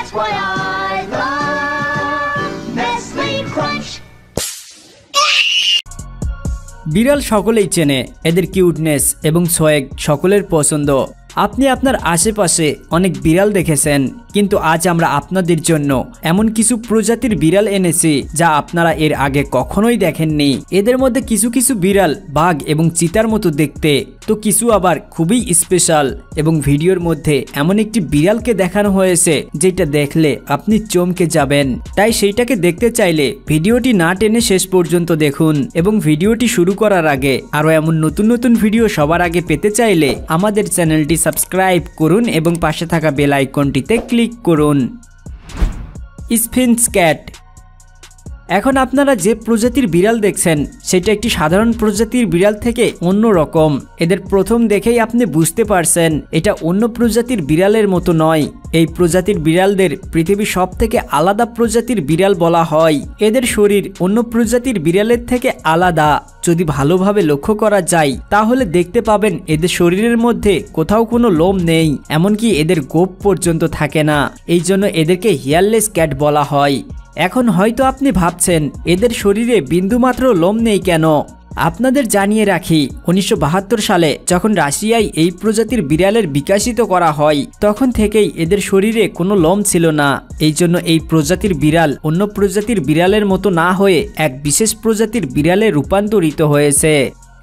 That's why I love Nestle Crunch. বিড়াল সকলেই চেনে, এদের কিউটনেস এবং সোয়াগ সকলের পছন্দ। আপনি আপনার আশেপাশে অনেক বিড়াল দেখেছেন, কিন্তু আজ আমরা আপনাদের জন্য এমন কিছু প্রজাতির বিড়াল এনেছি যা আপনারা এর আগে কখনোই দেখেননি। এদের মধ্যে কিছু কিছু বিড়াল বাঘ এবং চিতার মতো দেখতে, তো কিছু আবার খুবই স্পেশাল। এবং ভিডিওর মধ্যে এমন একটি বিড়ালকে দেখানো হয়েছে যেটা দেখলে আপনি চমকে যাবেন। তাই সেইটাকে দেখতে চাইলে ভিডিওটি না টেনে শেষ পর্যন্ত দেখুন। এবং ভিডিওটি শুরু করার আগে আরও এমন নতুন নতুন ভিডিও সবার আগে পেতে চাইলে আমাদের চ্যানেলটি সাবস্ক্রাইব করুন এবং পাশে থাকা বেল আইকনটিতে ক্লিক করুন। স্ফিন্ক্স ক্যাট। এখন আপনারা যে প্রজাতির বিড়াল দেখছেন সেটা একটি সাধারণ প্রজাতির বিড়াল থেকে অন্য রকম। এদের প্রথম দেখেই আপনি বুঝতে পারছেন এটা অন্য প্রজাতির বিড়ালের মতো নয়। এই প্রজাতির বিড়ালদের পৃথিবীর সব থেকে আলাদা প্রজাতির বিড়াল বলা হয়। এদের শরীর অন্য প্রজাতির বিড়ালের থেকে আলাদা। যদি ভালোভাবে লক্ষ্য করা যায় তাহলে দেখতে পাবেন এদের শরীরের মধ্যে কোথাও কোনো লোম নেই, এমনকি এদের গোঁফ পর্যন্ত থাকে না। এই জন্য এদেরকে হেয়ারলেস ক্যাট বলা হয়। এখন হয়তো আপনি ভাবছেন এদের শরীরে বিন্দুমাত্র লোম নেই কেন। আপনাদের জানিয়ে রাখি 1972 সালে যখন রাশিয়ায় এই প্রজাতির বিড়ালের বিকশিত করা হয় তখন থেকেই এদের শরীরে কোনো লোম ছিল না। এই জন্য এই প্রজাতির বিড়াল অন্য প্রজাতির বিড়ালের মতো না হয়ে এক বিশেষ প্রজাতির বিড়ালে রূপান্তরিত হয়েছে।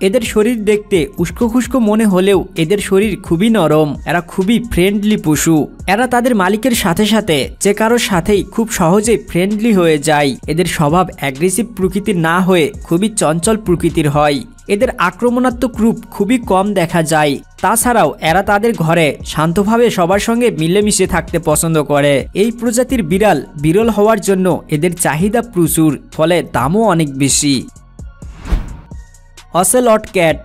এদের শরীর দেখতে উস্কো খুস্কো মনে হলেও এদের শরীর খুবই নরম। এরা খুবই ফ্রেন্ডলি পশু। এরা তাদের মালিকের সাথে সাথে যে কারোর সাথেই খুব সহজেই ফ্রেন্ডলি হয়ে যায়। এদের স্বভাব অ্যাগ্রেসিভ প্রকৃতির না হয়ে খুবই চঞ্চল প্রকৃতির হয়। এদের আক্রমণাত্মক রূপ খুবই কম দেখা যায়। তাছাড়াও এরা তাদের ঘরে শান্তভাবে সবার সঙ্গে মিলেমিশে থাকতে পছন্দ করে। এই প্রজাতির বিড়াল বিরল হওয়ার জন্য এদের চাহিদা প্রচুর, ফলে দামও অনেক বেশি। অসেলট ক্যাট।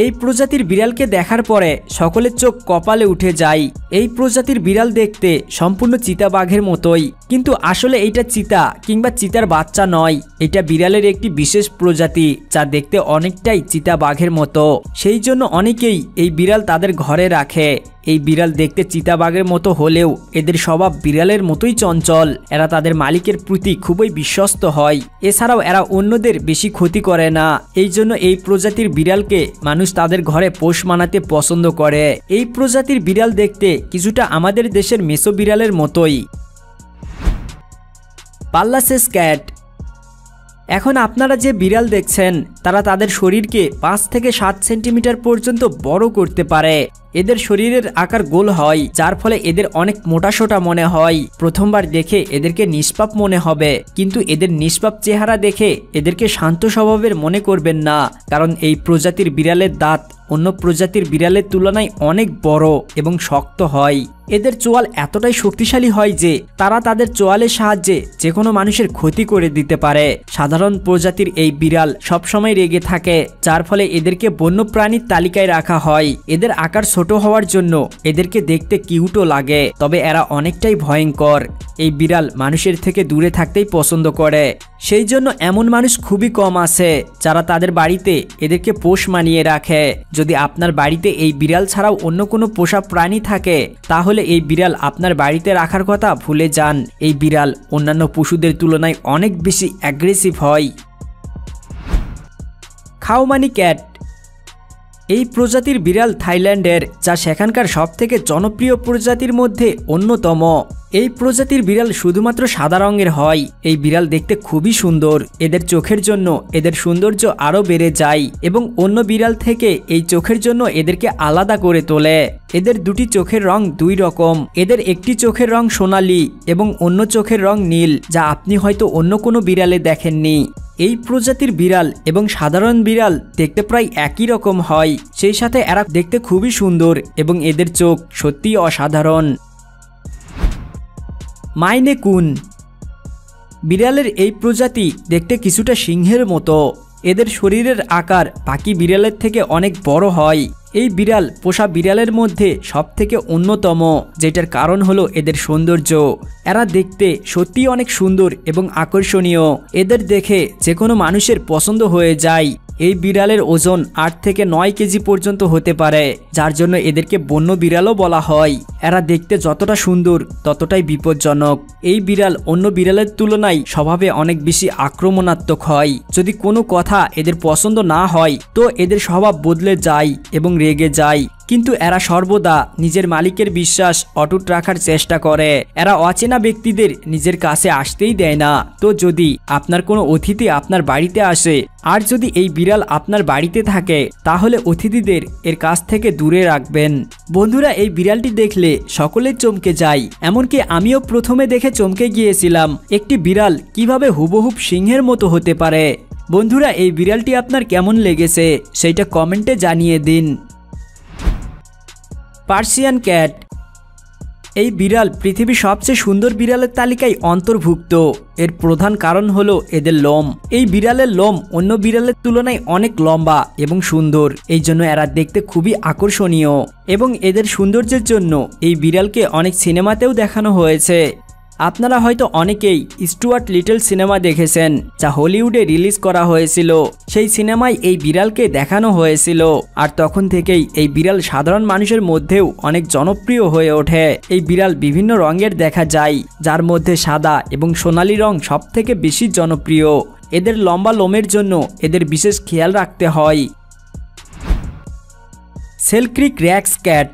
এই প্রজাতির বিড়ালকে দেখার পরে সকলের চোখ কপালে উঠে যায়। এই প্রজাতির বিড়াল দেখতে সম্পূর্ণ চিতাবাঘের মতোই, কিন্তু আসলে এটা চিতা কিংবা চিতার বাচ্চা নয়। এটা বিড়ালের একটি বিশেষ প্রজাতি যা দেখতে অনেকটাই চিতাবাঘের মতো। সেই জন্য অনেকেই এই বিড়াল তাদের ঘরে রাখে। এই বিড়াল দেখতে চিতাবাঘের মতো হলেও এদের স্বভাব বিড়ালের মতোই চঞ্চল। এরা তাদের মালিকের প্রতি খুবই বিশ্বস্ত হয়। এছাড়াও এরা অন্যদের বেশি ক্ষতি করে না। এই জন্য এই প্রজাতির বিড়ালকে মানুষ তাদের ঘরে পোষ মানাতে পছন্দ করে। এই প্রজাতির বিড়াল দেখতে কিছুটা আমাদের দেশের মেসো বিড়ালের মতোই। পাল্লাসেস ক্যাট। এখন আপনারা যে বিড়াল দেখছেন তারা তাদের শরীরকে 5 থেকে 7 সেন্টিমিটার পর্যন্ত বড় করতে পারে। এদের শরীরের আকার গোল হয়, যার ফলে এদের অনেক মোটাসোটা মনে হয়। প্রথমবার দেখে এদেরকে নিষ্পাপ মনে হবে, কিন্তু এদের নিষ্পাপ চেহারা দেখে এদেরকে শান্ত স্বভাবের মনে করবেন না, কারণ এই প্রজাতির বিড়ালের দাঁত অন্য প্রজাতির বিড়ালের তুলনায় অনেক বড় এবং শক্ত হয়। এদের চোয়াল এতটাই শক্তিশালী হয় যে তারা তাদের চোয়ালের সাহায্যে যে কোনো মানুষের ক্ষতি করে দিতে পারে। সাধারণ প্রজাতির এই বিড়াল সবসময় রেগে থাকে, যার ফলে এদেরকে বন্যপ্রাণীর তালিকায় রাখা হয়। এদের আকার ছোট হওয়ার জন্য এদেরকে দেখতে কিউটও লাগে, তবে এরা অনেকটাই ভয়ঙ্কর। এই বিড়াল মানুষের থেকে দূরে থাকতেই পছন্দ করে। সেই জন্য এমন মানুষ খুবই কম আছে যারা তাদের বাড়িতে এদেরকে পোষ মানিয়ে রাখে। যদি আপনার বাড়িতে এই বিড়াল ছাড়াও অন্য কোনো পোষা প্রাণী থাকে তাহলে এই বিড়াল আপনার বাড়িতে রাখার কথা ভুলে যান। এই বিড়াল অন্যান্য পশুদের তুলনায় অনেক বেশি অ্যাগ্রেসিভ হয়। খাওমানি ক্যাট। এই প্রজাতির বিড়াল থাইল্যান্ডের, যা সেখানকার সবথেকে জনপ্রিয় প্রজাতির মধ্যে অন্যতম। এই প্রজাতির বিড়াল শুধুমাত্র সাদা রঙের হয়। এই বিড়াল দেখতে খুবই সুন্দর। এদের চোখের জন্য এদের সৌন্দর্য আরও বেড়ে যায় এবং অন্য বিড়াল থেকে এই চোখের জন্য এদেরকে আলাদা করে তোলে। এদের দুটি চোখের রং দুই রকম। এদের একটি চোখের রং সোনালী এবং অন্য চোখের রং নীল, যা আপনি হয়তো অন্য কোনো বিড়ালে দেখেননি। এই প্রজাতির বিড়াল এবং সাধারণ বিড়াল দেখতে প্রায় একই রকম হয়। সেই সাথে এরা দেখতে খুবই সুন্দর এবং এদের চোখ সত্যিই অসাধারণ। মাইনে কুন। বিড়ালের এই প্রজাতি দেখতে কিছুটা সিংহের মতো। এদের শরীরের আকার বাকি বিড়ালের থেকে অনেক বড় হয়। এই বিড়াল পোষা বিড়ালের মধ্যে সবথেকে অন্যতম, যেটার কারণ হলো এদের সৌন্দর্য। এরা দেখতে সত্যিই অনেক সুন্দর এবং আকর্ষণীয়। এদের দেখে যে কোনো মানুষের পছন্দ হয়ে যায়। এই বিড়ালের ওজন 8 থেকে 9 কেজি পর্যন্ত হতে পারে, যার জন্য এদেরকে বন্য বিড়ালও বলা হয়। এরা দেখতে যতটা সুন্দর ততটাই বিপজ্জনক। এই বিড়াল অন্য বিড়ালের তুলনায় স্বভাবে অনেক বেশি আক্রমণাত্মক হয়। যদি কোনো কথা এদের পছন্দ না হয় তো এদের স্বভাব বদলে যায় এবং রেগে যায়, কিন্তু এরা সর্বদা নিজের মালিকের বিশ্বাস অটুট রাখার চেষ্টা করে। এরা অচেনা ব্যক্তিদের নিজের কাছে আসতেই দেয় না। তো যদি আপনার কোনো অতিথি আপনার বাড়িতে আসে আর যদি এই বিড়াল আপনার বাড়িতে থাকে তাহলে অতিথিদের এর কাছ থেকে দূরে রাখবেন। বন্ধুরা, এই বিড়ালটি দেখলে সকলে চমকে যায়, এমনকি আমিও প্রথমে দেখে চমকে গিয়েছিলাম একটি বিড়াল কিভাবে হুবহুব সিংহের মতো হতে পারে। বন্ধুরা, এই বিড়ালটি আপনার কেমন লেগেছে সেটা কমেন্টে জানিয়ে দিন। Persian cat. এই বিড়াল পৃথিবীর সবচেয়ে সুন্দর বিড়ালের তালিকায় অন্তর্ভুক্ত। এর প্রধান কারণ হলো এদের লোম। এই বিড়ালের লোম অন্য বিড়ালের তুলনায় অনেক লম্বা এবং সুন্দর, এই জন্য এরা দেখতে খুবই আকর্ষণীয় এবং এদের সৌন্দর্যের জন্য এই বিড়ালকে অনেক সিনেমাতেও দেখানো হয়েছে। আপনারা হয়তো অনেকেই স্টুয়ার্ট লিটল সিনেমা দেখেছেন, যা হলিউডে রিলিজ করা হয়েছিল। সেই সিনেমায় এই বিড়ালকে দেখানো হয়েছিল, আর তখন থেকেই এই বিড়াল সাধারণ মানুষের মধ্যেও অনেক জনপ্রিয় হয়ে ওঠে। এই বিড়াল বিভিন্ন রঙের দেখা যায়, যার মধ্যে সাদা এবং সোনালী রং সবথেকে বেশি জনপ্রিয়। এদের লম্বা লোমের জন্য এদের বিশেষ খেয়াল রাখতে হয়। সেলক্রিক র্যাক্স ক্যাট।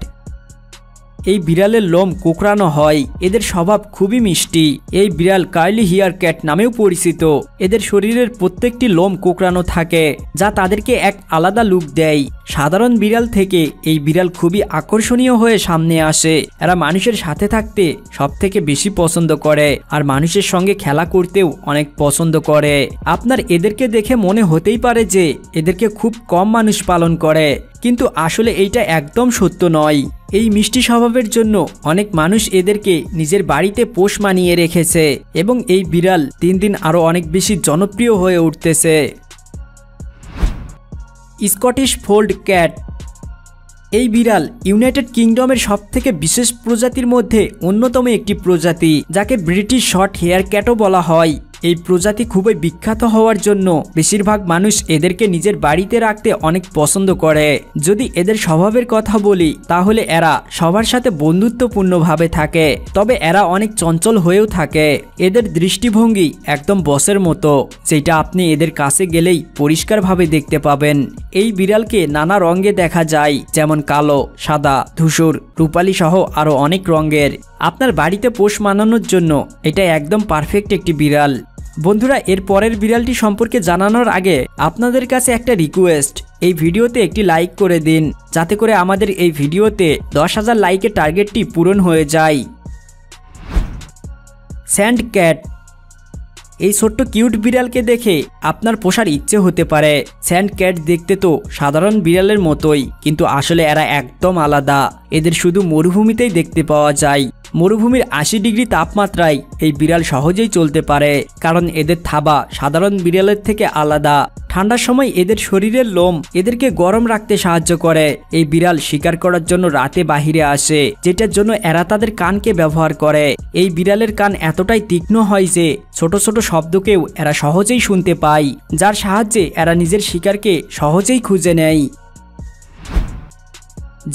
এই বিড়ালের লোম কোঁকড়ানো হয়। এদের স্বভাব খুবই মিষ্টি। এই বিড়াল কার্লি হেয়ার ক্যাট নামেও পরিচিত। এদের শরীরের প্রত্যেকটি লোম কোঁকড়ানো থাকে, যা তাদেরকে এক আলাদা লুক দেয়। সাধারণ বিড়াল থেকে এই বিড়াল খুবই আকর্ষণীয় হয়ে সামনে আসে। এরা মানুষের সাথে থাকতে সবথেকে বেশি পছন্দ করে আর মানুষের সঙ্গে খেলা করতেও অনেক পছন্দ করে। আপনার এদেরকে দেখে মনে হতেই পারে যে এদেরকে খুব কম মানুষ পালন করে, কিন্তু আসলে এইটা একদম সত্য নয়। এই মিষ্টি স্বভাবের জন্য অনেক মানুষ এদেরকে নিজের বাড়িতে পোষ মানিয়ে রেখেছে এবং এই বিড়াল দিন দিন আরো অনেক বেশি জনপ্রিয় হয়ে উঠতেছে। Scottish fold cat. এই বিড়াল ইউনাইটেড কিংডমের সবথেকে বিশেষ প্রজাতির মধ্যে অন্যতম একটি প্রজাতি, যাকে ব্রিটিশ শর্ট হেয়ার ক্যাটও বলা হয়। এই প্রজাতি খুবই বিখ্যাত হওয়ার জন্য বেশিরভাগ মানুষ এদেরকে নিজের বাড়িতে রাখতে অনেক পছন্দ করে। যদি এদের স্বভাবের কথা বলি তাহলে এরা সবার সাথে বন্ধুত্বপূর্ণভাবে থাকে, তবে এরা অনেক চঞ্চল হয়েও থাকে। এদের দৃষ্টিভঙ্গি একদম বসের মতো, যেটা আপনি এদের কাছে গেলেই পরিষ্কারভাবে দেখতে পাবেন। এই বিড়ালকে নানা রঙে দেখা যায়, যেমন কালো, সাদা, ধূসর, রূপালী সহ আরো অনেক রঙের। আপনার বাড়িতে পোষ মানানোর জন্য এটা একদম পারফেক্ট একটি বিড়াল। বন্ধুরা, এর পরের বিড়ালটি সম্পর্কে জানানোর আগে আপনাদের কাছে একটা রিকোয়েস্ট, এই ভিডিওতে একটি লাইক করে দিন, যাতে করে আমাদের এই ভিডিওতে 10,000 লাইকের টার্গেটটি পূরণ হয়ে যায়। Sand cat. এই ছোট্ট কিউট বিড়ালকে দেখে আপনার পোষার ইচ্ছে হতে পারে। স্যান্ড ক্যাট দেখতে তো সাধারণ বিড়ালের মতোই, কিন্তু আসলে এরা একদম আলাদা। এদের শুধু মরুভূমিতেই দেখতে পাওয়া যায়। মরুভূমির 80 ডিগ্রি তাপমাত্রায় এই বিড়াল সহজেই চলতে পারে, কারণ এদের থাবা সাধারণ বিড়ালের থেকে আলাদা। ঠান্ডার সময় এদের শরীরের লোম এদেরকে গরম রাখতে সাহায্য করে। এই বিড়াল শিকার করার জন্য রাতে বাহিরে আসে, যেটার জন্য এরা তাদের কানকে ব্যবহার করে। এই বিড়ালের কান এতটাই তীক্ষ্ণ হয় যে ছোট ছোট শব্দকেও এরা সহজেই শুনতে পায়, যার সাহায্যে এরা নিজের শিকারকে সহজেই খুঁজে নেয়।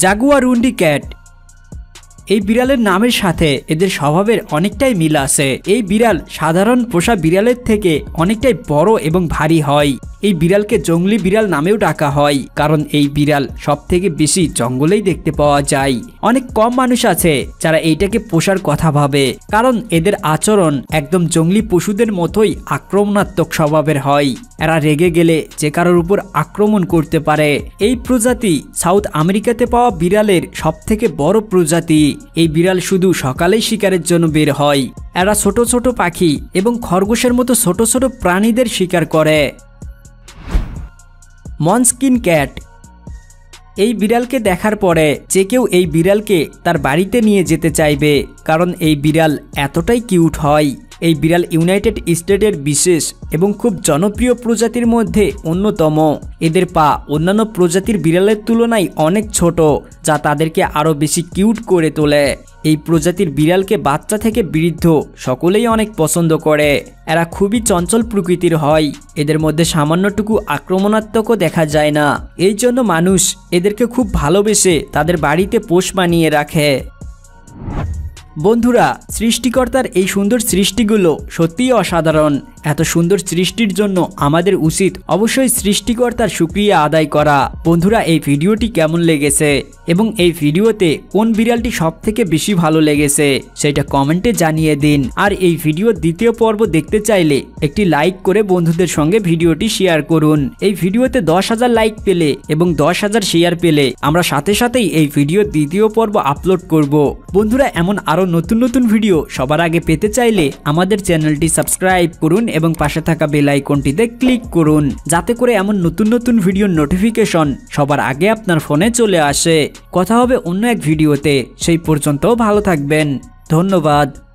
জাগুয়ারুন্ডি ক্যাট। এই বিড়ালের নামের সাথে এদের স্বভাবের অনেকটাই মিল আছে। এই বিড়াল সাধারণ পোষা বিড়ালের থেকে অনেকটাই বড় এবং ভারী হয়। এই বিড়ালকে জঙ্গলি বিড়াল নামেও ডাকা হয়, কারণ এই বিড়াল সবথেকে বেশি জঙ্গলেই দেখতে পাওয়া যায়। অনেক কম মানুষ আছে যারা এইটাকে পোষার কথা ভাবে, কারণ এদের আচরণ একদম জঙ্গলি পশুদের মতোই আক্রমণাত্মক স্বভাবের হয়। এরা রেগে গেলে যে কারোর উপর আক্রমণ করতে পারে। এই প্রজাতি সাউথ আমেরিকাতে পাওয়া বিড়ালের সবথেকে বড় প্রজাতি। এই বিড়াল শুধু সকালেই শিকারের জন্য বের হয়। এরা ছোট ছোট পাখি এবং খরগোশের মতো ছোট ছোট প্রাণীদের শিকার করে। মনস্কিন ক্যাট। এই বিড়ালকে দেখার পরে যে কেউ এই বিড়ালকে তার বাড়িতে নিয়ে যেতে চাইবে, কারণ এই বিড়াল এতটাই কিউট হয়। এই বিড়াল ইউনাইটেড স্টেটের বিশেষ এবং খুব জনপ্রিয় প্রজাতির মধ্যে অন্যতম। এদের পা অন্যান্য প্রজাতির বিড়ালের তুলনায় অনেক ছোট, যা তাদেরকে আরও বেশি কিউট করে তোলে। এই প্রজাতির বিড়ালকে বাচ্চা থেকে বৃদ্ধ সকলেই অনেক পছন্দ করে। এরা খুবই চঞ্চল প্রকৃতির হয়, এদের মধ্যে সামান্যটুকু আক্রমণাত্মকও দেখা যায় না। এই জন্য মানুষ এদেরকে খুব ভালোবেসে তাদের বাড়িতে পোষ বানিয়ে রাখে। বন্ধুরা, সৃষ্টিকর্তার এই সুন্দর সৃষ্টিগুলো সত্যিই অসাধারণ। এত সুন্দর সৃষ্টির জন্য আমাদের উচিত অবশ্যই সৃষ্টিকর্তার শুকরিয়া আদায় করা। বন্ধুরা, এই ভিডিওটি কেমন লেগেছে এবং এই ভিডিওতে কোন বিড়ালটি সবথেকে বেশি ভালো লেগেছে সেটা কমেন্টে জানিয়ে দিন। আর এই ভিডিওর দ্বিতীয় পর্ব দেখতে চাইলে একটি লাইক করে বন্ধুদের সঙ্গে ভিডিওটি শেয়ার করুন। এই ভিডিওতে 10,000 লাইক পেলে এবং 10,000 শেয়ার পেলে আমরা সাথে সাথেই এই ভিডিওর দ্বিতীয় পর্ব আপলোড করব। বন্ধুরা, এমন আরো নতুন নতুন ভিডিও সবার আগে পেতে চাইলে আমাদের চ্যানেলটি সাবস্ক্রাইব করুন এবং পাশে থাকা বেল আইকনটিতে ক্লিক করুন, যাতে করে এমন নতুন নতুন ভিডিওর নোটিফিকেশন সবার আগে আপনার ফোনে চলে আসে। কথা হবে অন্য এক ভিডিওতে, সেই পর্যন্ত ভালো থাকবেন। ধন্যবাদ।